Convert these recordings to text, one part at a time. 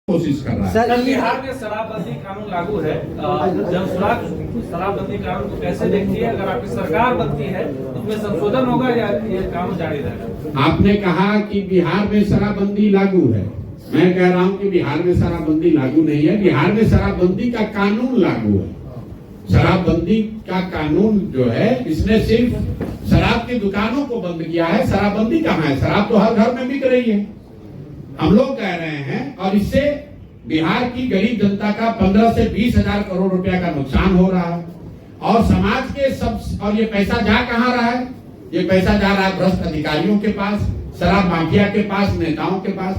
कोशिश कर रहा है। सर बिहार में शराबबंदी कानून लागू है, जब शराबबंदी कानून को कैसे देखती है? अगर आपकी सरकार बनती है उसमें संशोधन होगा या ये कानून जारी रहेगा? आपने कहा कि बिहार में शराबबंदी लागू है, मैं कह रहा हूं कि बिहार में शराबबंदी लागू नहीं है। बिहार में शराबबंदी का कानून लागू है। शराबबंदी का कानून जो है इसने सिर्फ शराब की दुकानों को बंद किया है। शराबबंदी कहाँ है? शराब तो हर घर में बिक रही है। हम लोग कह रहे हैं और इससे बिहार की गरीब जनता का 15 से 20 हजार करोड़ रुपया का नुकसान हो रहा है। और समाज के सब, और ये पैसा जा कहाँ रहा है? ये पैसा जा रहा है भ्रष्ट अधिकारियों के पास, शराब माफिया के पास, नेताओं के पास।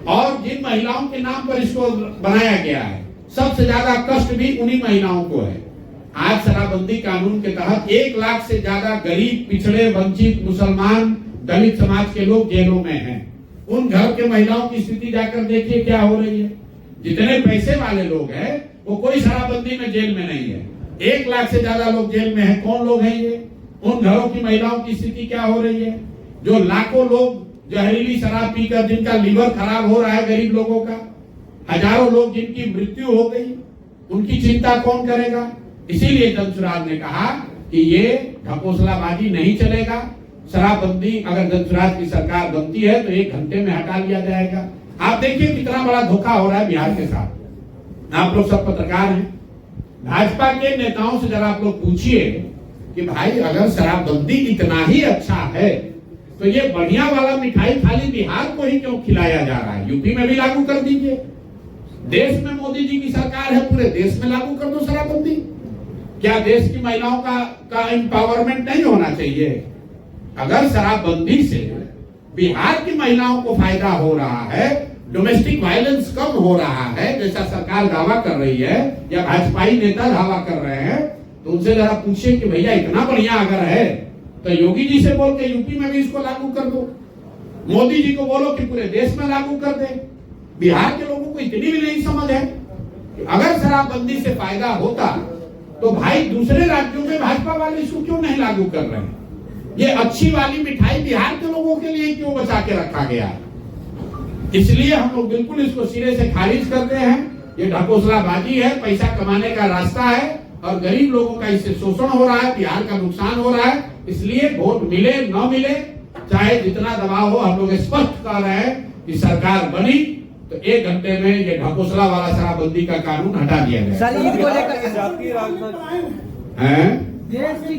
और जिन महिलाओं के नाम पर इसको बनाया गया है, सबसे ज्यादा कष्ट भी उन्हीं महिलाओं को है। आज शराबबंदी कानून के तहत 1 लाख से ज्यादा गरीब, पिछड़े, वंचित, मुसलमान, दलित समाज के लोग जेलों में हैं। उन घर के महिलाओं की स्थिति जाकर देखिए क्या हो रही है। जितने पैसे वाले लोग हैं वो कोई शराबबंदी में जेल में नहीं है। 1 लाख से ज्यादा लोग जेल में हैं। कौन लोग हैं ये? उन घरों की महिलाओं की स्थिति क्या हो रही है? जो लाखों लोग जहरीली शराब पीकर जिनका लीवर खराब हो रहा है, गरीब लोगों का, हजारों लोग जिनकी मृत्यु हो गई, उनकी चिंता कौन करेगा? इसीलिए जनसुराज ने कहा कि ये ढकोसलाबाजी नहीं चलेगा। शराबबंदी अगर जनसुराज की सरकार बनती है तो 1 घंटे में हटा लिया जाएगा। आप देखिए कितना बड़ा धोखा हो रहा है बिहार के साथ। आप लोग सब पत्रकार हैं, भाजपा के नेताओं से जरा आप लोग पूछिए कि भाई अगर शराबबंदी इतना ही अच्छा है तो ये बढ़िया वाला मिठाई खाली बिहार को ही क्यों खिलाया जा रहा है? यूपी में भी लागू कर दीजिए। देश में मोदी जी की सरकार है, पूरे देश में लागू कर दो शराबबंदी। क्या देश की महिलाओं का एम्पावरमेंट नहीं होना चाहिए? अगर शराबबंदी से बिहार की महिलाओं को फायदा हो रहा है, डोमेस्टिक वायलेंस कम हो रहा है, जैसा सरकार दावा कर रही है या भाजपाई नेता दावा कर रहे हैं, तो उनसे जरा पूछिए कि भैया इतना बढ़िया अगर है तो योगी जी से बोल के यूपी में भी इसको लागू कर दो। मोदी जी को बोलो कि पूरे देश में लागू कर दे। बिहार के लोगों को इतनी भी नहीं समझ है कि अगर शराबबंदी से फायदा होता तो भाई दूसरे राज्यों में भाजपा वाले इसको क्यों नहीं लागू कर रहे हैं? ये अच्छी वाली मिठाई बिहार के लोगों के लिए क्यों बचा के रखा गया है? इसलिए हम लोग बिल्कुल इसको सिरे से खारिज करते हैं। ये ढकोसलाबाजी है, पैसा कमाने का रास्ता है और गरीब लोगों का इससे शोषण हो रहा है, बिहार का नुकसान हो रहा है। इसलिए वोट मिले न मिले, चाहे जितना दबाव हो, हम लोग स्पष्ट कर रहे हैं कि सरकार बनी तो 1 घंटे में ये ढकोसला वाला शराबबंदी का कानून हटा दिया जाए। देश की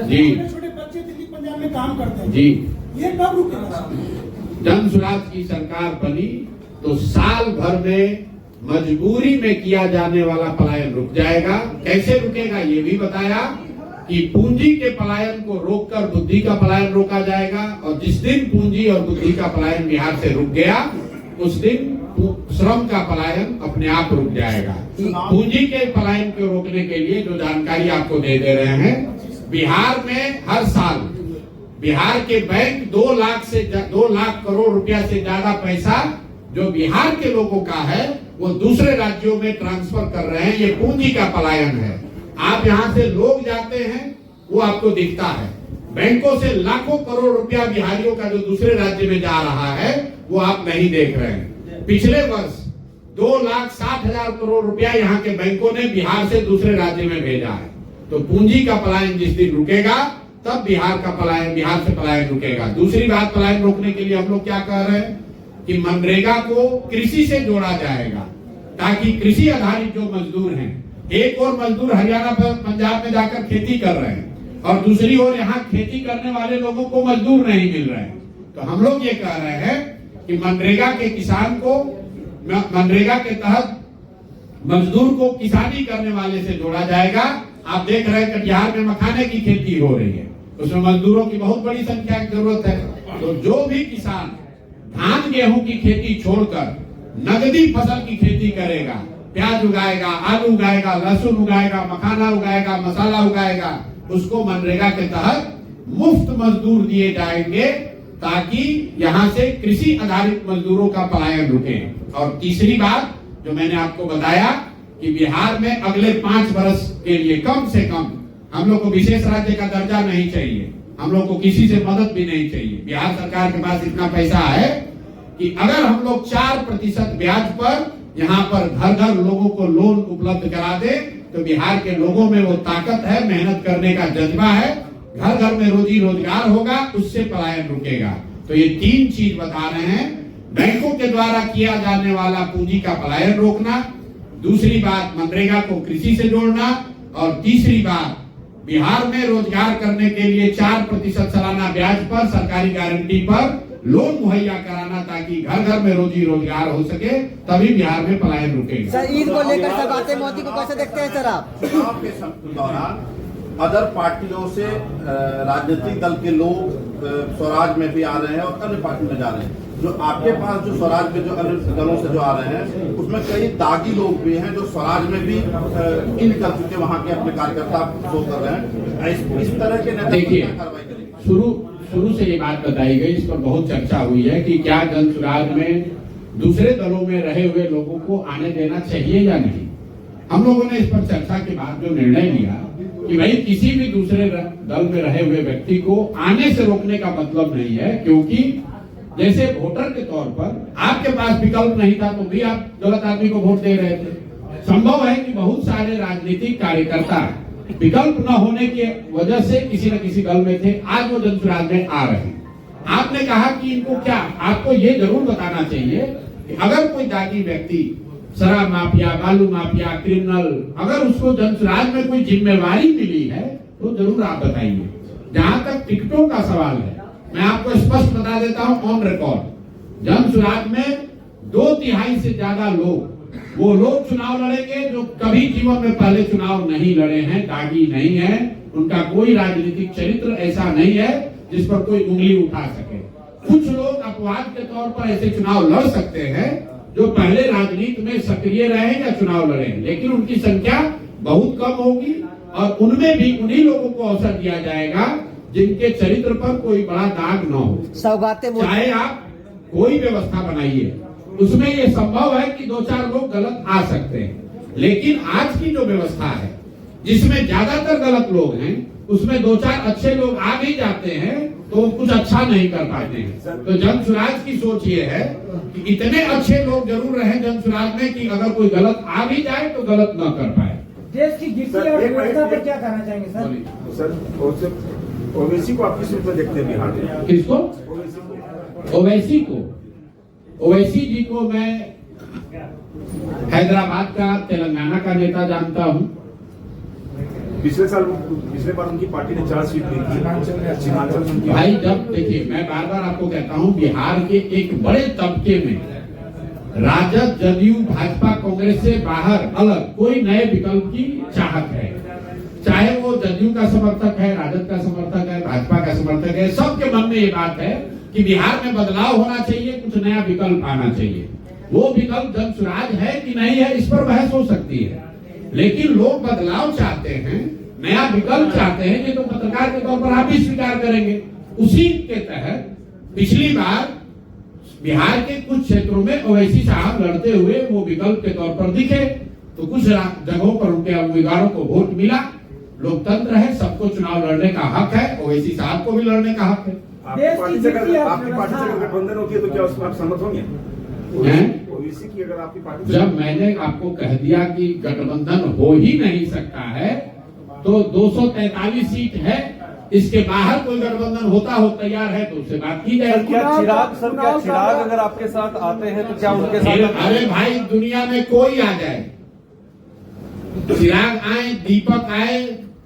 जी छोटे बच्चे दिल्ली पंजाब में काम करते हैं जी, ये कब रुकेगा? जनसुराज की सरकार बनी तो साल भर में मजबूरी में किया जाने वाला पलायन रुक जाएगा। कैसे रुकेगा ये भी बताया कि पूंजी के पलायन को रोककर बुद्धि का पलायन रोका जाएगा। और जिस दिन पूंजी और बुद्धि का पलायन बिहार से रुक गया उस दिन श्रम का पलायन अपने आप रुक जाएगा। पूंजी के पलायन को रोकने के लिए जो जानकारी आपको दे रहे हैं, बिहार में हर साल बिहार के बैंक 2 लाख करोड़ रुपया से ज्यादा पैसा जो बिहार के लोगों का है वो दूसरे राज्यों में ट्रांसफर कर रहे हैं। ये पूंजी का पलायन है। आप यहाँ से लोग जाते हैं वो आपको दिखता है। बैंकों से लाखों करोड़ रुपया बिहारियों का जो दूसरे राज्य में जा रहा है वो आप नहीं देख रहे हैं। पिछले वर्ष 2,60,000 करोड़ रुपया यहाँ के बैंकों ने बिहार से दूसरे राज्य में भेजा है। तो पूंजी का पलायन जिस दिन रुकेगा तब बिहार से पलायन रुकेगा। दूसरी बात, पलायन रोकने के लिए हम लोग क्या कह रहे हैं कि मनरेगा को कृषि से जोड़ा जाएगा ताकि कृषि आधारित जो मजदूर हैं, एक और मजदूर हरियाणा पंजाब में जाकर खेती कर रहे हैं और दूसरी ओर यहाँ खेती करने वाले लोगों को मजदूर नहीं मिल रहे हैं। तो हम लोग ये कह रहे हैं कि मनरेगा के किसान को, मनरेगा के तहत मजदूर को किसानी करने वाले से जोड़ा जाएगा। आप देख रहे हैं कटिहार में मखाने की खेती हो रही है, उसमें मजदूरों की बहुत बड़ी संख्या की जरूरत है। तो जो भी किसान धान गेहूं की खेती छोड़कर नगदी फसल की खेती करेगा, प्याज उगाएगा, आलू उगाएगा, लहसुन उगाएगा, मखाना उगाएगा, मसाला उगाएगा, उसको मनरेगा के तहत मुफ्त मजदूर दिए जाएंगे ताकि यहाँ से कृषि आधारित मजदूरों का पलायन रुके। और तीसरी बात जो मैंने आपको बताया कि बिहार में अगले 5 वर्ष के लिए कम से कम हम लोग को विशेष राज्य का दर्जा नहीं चाहिए, हम लोग को किसी से मदद भी नहीं चाहिए। बिहार सरकार के पास इतना पैसा है कि अगर हम लोग 4% ब्याज पर यहाँ पर घर घर लोगों को लोन उपलब्ध करा दे तो बिहार के लोगों में वो ताकत है, मेहनत करने का जज्बा है, घर घर में रोजी रोजगार होगा, उससे पलायन रुकेगा। तो ये 3 चीज बता रहे हैं। बैंकों के द्वारा किया जाने वाला पूंजी का पलायन रोकना, दूसरी बात मनरेगा को कृषि से जोड़ना, और तीसरी बात बिहार में रोजगार करने के लिए 4% सालाना ब्याज पर सरकारी गारंटी पर लोन मुहैया कराना, ताकि घर घर में रोजी रोजगार हो सके, तभी बिहार में पलायन रुकेगा। सर ईद को लेकर सब आते मोदी को कैसे देखते हैं सर आप? चुनाव के दौरान अदर पार्टियों से राजनीतिक दल के लोग स्वराज में भी आ रहे हैं और अन्य पार्टी में जा रहे हैं। जो आपके पास जो स्वराज में जो अन्य दलों से जो आ रहे हैं उसमें कई दागी लोग भी हैं जो स्वराज में भी इन कर चुके, वहाँ के अपने कार्यकर्ता शो कर रहे हैं। इस तरह के नेता देखिए, कार्रवाई करेंगे। शुरू से ये बात बताई गई, इस पर बहुत चर्चा हुई है कि क्या जनसुराज में दूसरे दलों में रहे हुए लोगों को आने देना चाहिए या नहीं। हम लोगों ने इस पर चर्चा के बाद जो निर्णय लिया कि भाई किसी भी दूसरे दल में रहे हुए व्यक्ति को आने से रोकने का मतलब नहीं है, क्योंकि जैसे वोटर के तौर पर आपके पास विकल्प नहीं था तो भी आप गलत आदमी को वोट दे रहे थे। संभव है कि बहुत सारे राजनीतिक कार्यकर्ता विकल्प न होने की वजह से किसी न किसी दल में थे, आज वो जनसुराज में आ रहे हैं। आपने कहा कि इनको क्या, आपको ये जरूर बताना चाहिए कि अगर कोई दागी व्यक्ति शराब माफिया, बालू माफिया, क्रिमिनल, अगर उसको जनसुराज में कोई जिम्मेवारी मिली है तो जरूर आप बताइए। जहां तक टिकटों का सवाल है, मैं आपको स्पष्ट बता देता हूं ऑन रिकॉर्ड, जनसुराज में 2/3 से ज्यादा लोग, वो लोग चुनाव लड़ेंगे जो कभी जीवन में पहले चुनाव नहीं लड़े हैं, दागी नहीं है, उनका कोई राजनीतिक चरित्र ऐसा नहीं है जिस पर कोई उंगली उठा सके। कुछ लोग अपवाद के तौर पर ऐसे चुनाव लड़ सकते हैं जो पहले राजनीति में सक्रिय रहे या चुनाव लड़े, लेकिन उनकी संख्या बहुत कम होगी और उनमें भी उन्हीं लोगों को अवसर दिया जाएगा जिनके चरित्र पर कोई बड़ा दाग न हो। सौगातें चाहे आप कोई व्यवस्था बनाइए, उसमें ये संभव है कि 2-4 लोग गलत आ सकते हैं, लेकिन आज की जो व्यवस्था है जिसमें ज्यादातर गलत लोग हैं, उसमें 2-4 अच्छे लोग आ भी जाते हैं तो कुछ अच्छा नहीं कर पाते हैं। तो जनसुराज की सोच ये है कि इतने अच्छे लोग जरूर रहे जनसुराज में कि अगर कोई गलत आ भी जाए तो गलत न कर पाए। देश की गिरती अर्थव्यवस्था पर क्या कहना चाहेंगे सर? सर ओवैसी को आप किस रूप में देखते हैं बिहार में? किसको? ओवैसी को? ओवैसी जी को मैं हैदराबाद का, तेलंगाना का नेता जानता हूँ। पिछले बार उनकी पार्टी ने 4 सीट दी थी। भाई जब देखिए, मैं बार बार आपको कहता हूँ, बिहार के एक बड़े तबके में राजद, जदयू, भाजपा, कांग्रेस से बाहर अलग कोई नए विकल्प की चाहत है। चाहे वो जदयू का समर्थक है, राजद का समर्थक है, भाजपा का समर्थक है, सबके मन में ये बात है कि बिहार में बदलाव होना चाहिए, कुछ नया विकल्प आना चाहिए। वो विकल्प जनसुराज है कि नहीं है, इस पर बहस हो सकती है, लेकिन लोग बदलाव चाहते हैं, नया विकल्प चाहते हैं, ये तो पत्रकार के तौर पर आप भी स्वीकार करेंगे। उसी के तहत पिछली बार बिहार के कुछ क्षेत्रों में ओवैसी साहब लड़ते हुए वो विकल्प के तौर पर दिखे, तो कुछ जगहों पर उनके उम्मीदवारों को वोट मिला। लोकतंत्र है, सबको चुनाव लड़ने का हक है, ओवैसी साहब को भी लड़ने का हक है। आपकी पार्टी से अगर गठबंधन होती है तो क्या उसमें आप सहमत होंगे? ओवैसी की अगर आपकी पार्टी, जब मैंने आपको कह दिया कि गठबंधन हो ही नहीं सकता है तो 243 सीट है, इसके बाहर कोई गठबंधन होता हो तैयार है तो उससे बात की जाएगी। क्या चिराग अगर आपके साथ आते हैं तो क्या उनके साथ? अरे भाई, दुनिया में कोई आ जाए, चिराग आए, दीपक आए,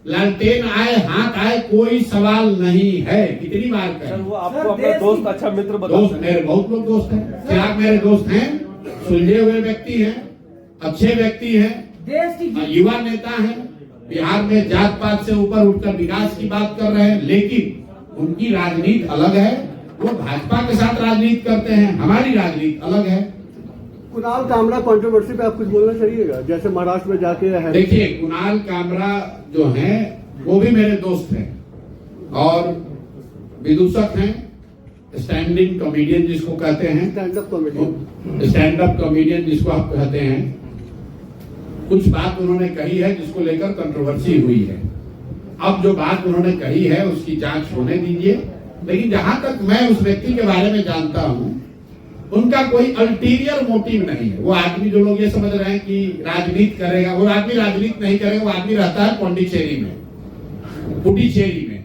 लालटेन आए, हाथ आए, कोई सवाल नहीं है। कितनी बार कहें? सर वो आपको अपना दोस्त, अच्छा मित्र दोस्त मेरे बहुत लोग दोस्त हैं, चिराग मेरे दोस्त हैं, सुलझे हुए व्यक्ति हैं, अच्छे व्यक्ति हैं, देश की युवा नेता हैं, बिहार में जात पात से ऊपर उठकर विकास की बात कर रहे हैं, लेकिन उनकी राजनीति अलग है। वो भाजपा के साथ राजनीति करते हैं, हमारी राजनीति अलग है। कुणाल कामरा कंट्रोवर्सी पे आप कुछ बोलना चाहिएगा, जैसे महाराष्ट्र में जाके है? देखिए, कुणाल कामरा जो हैं वो भी मेरे दोस्त हैं और विदूषक हैं, स्टैंडिंग कॉमेडियन जिसको कहते हैं, स्टैंड अप कॉमेडियन जिसको आप कहते हैं। कुछ बात उन्होंने कही है जिसको लेकर कंट्रोवर्सी हुई है। अब जो बात उन्होंने कही है उसकी जांच होने दीजिए, लेकिन जहां तक मैं उस व्यक्ति के बारे में जानता हूं उनका कोई अल्टीरियर मोटिव नहीं है। वो आदमी, जो लोग ये समझ रहे हैं कि राजनीति करेगा, वो आदमी राजनीति नहीं करेगा। वो आदमी रहता है पुडुचेरी में,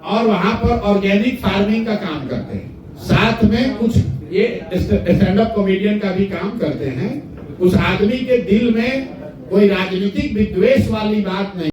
और वहां पर ऑर्गेनिक फार्मिंग का काम करते हैं। साथ में कुछ ये स्टैंड अप कॉमेडियन का भी काम करते हैं। उस आदमी के दिल में कोई राजनीतिक विद्वेष वाली बात नहीं।